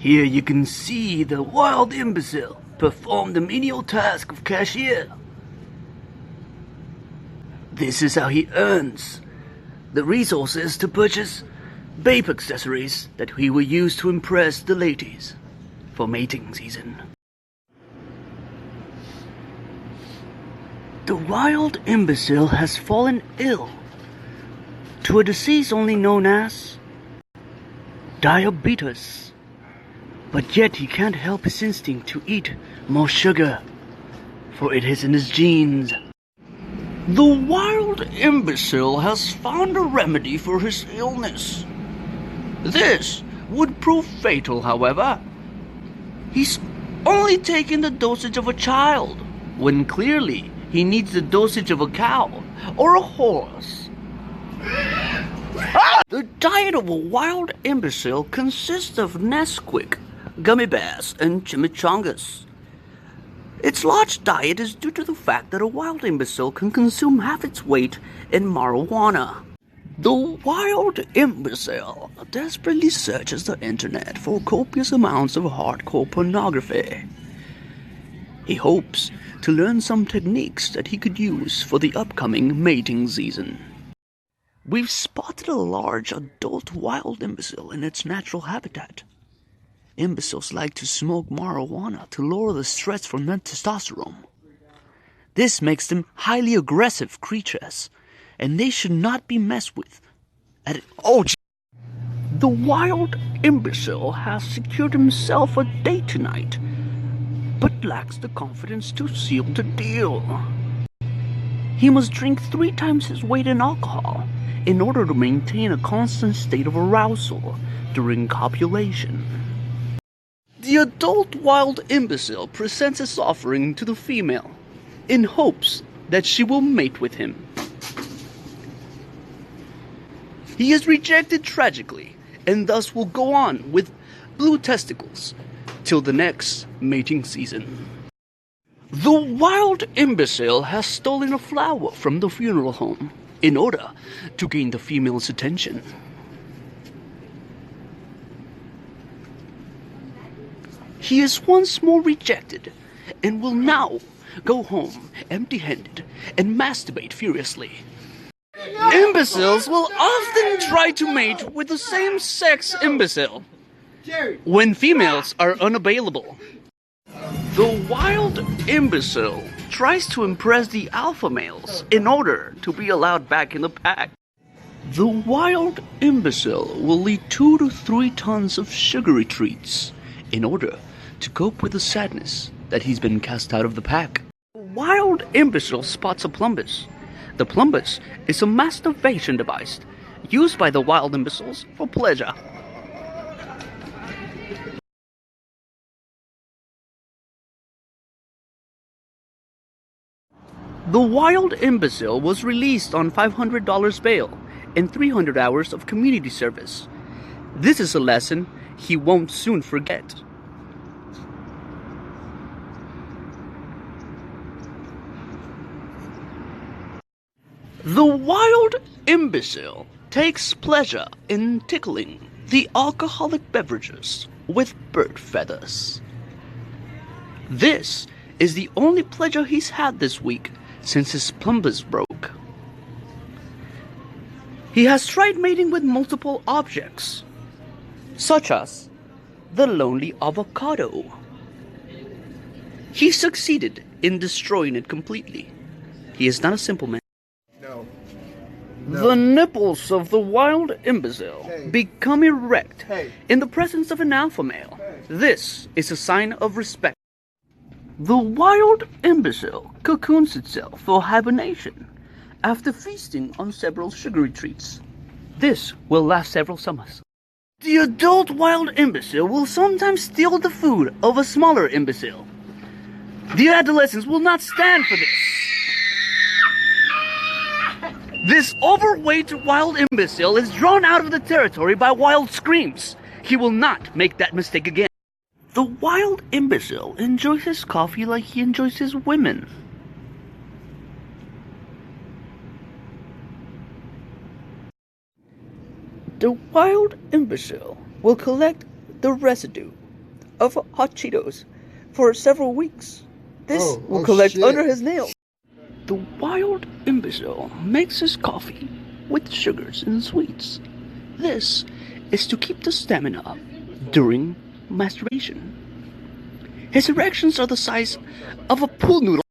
Here you can see the wild imbecile perform the menial task of cashier. This is how he earns the resources to purchase babe accessories that he will use to impress the ladies for mating season. The wild imbecile has fallen ill to a disease only known as diabetes. But yet he can't help his instinct to eat more sugar, for it is in his genes. The wild imbecile has found a remedy for his illness. This would prove fatal, however. He's only taking the dosage of a child, when clearly he needs the dosage of a cow or a horse. The diet of a wild imbecile consists of Nesquik, gummy bears, and chimichangas. Its large diet is due to the fact that a wild imbecile can consume half its weight in marijuana. The wild imbecile desperately searches the internet for copious amounts of hardcore pornography. He hopes to learn some techniques that he could use for the upcoming mating season. We've spotted a large adult wild imbecile in its natural habitat. Imbeciles like to smoke marijuana to lower the stress from their testosterone. This makes them highly aggressive creatures, and they should not be messed with. The wild imbecile has secured himself a date tonight, but lacks the confidence to seal the deal. He must drink 3 times his weight in alcohol in order to maintain a constant state of arousal during copulation. The adult wild imbecile presents his offering to the female in hopes that she will mate with him. He is rejected tragically and thus will go on with blue testicles till the next mating season. The wild imbecile has stolen a flower from the funeral home in order to gain the female's attention. He is once more rejected and will now go home empty-handed and masturbate furiously. Imbeciles will often try to mate with the same-sex imbecile when females are unavailable. The wild imbecile tries to impress the alpha males in order to be allowed back in the pack. The wild imbecile will eat 2 to 3 tons of sugary treats in order to cope with the sadness that he's been cast out of the pack. The wild imbecile spots a plumbus. The plumbus is a masturbation device used by the wild imbeciles for pleasure. The wild imbecile was released on $500 bail and 300 hours of community service. This is a lesson he won't soon forget. The wild imbecile takes pleasure in tickling the alcoholic beverages with bird feathers. This is the only pleasure he's had this week since his plumbus broke. He has tried mating with multiple objects, such as the lonely avocado. He succeeded in destroying it completely. He is not a simple man. The nipples of the wild imbecile become erect in the presence of an alpha male. This is a sign of respect. The wild imbecile cocoons itself for hibernation after feasting on several sugary treats. This will last several summers. The adult wild imbecile will sometimes steal the food of a smaller imbecile. The adolescents will not stand for this. This overweight wild imbecile is drawn out of the territory by wild screams. He will not make that mistake again. The wild imbecile enjoys his coffee like he enjoys his women. The wild imbecile will collect the residue of hot Cheetos for several weeks. This will Oh, collect shit. under his nails. The wild imbecile makes his coffee with sugars and sweets. This is to keep the stamina up during masturbation. His erections are the size of a pool noodle.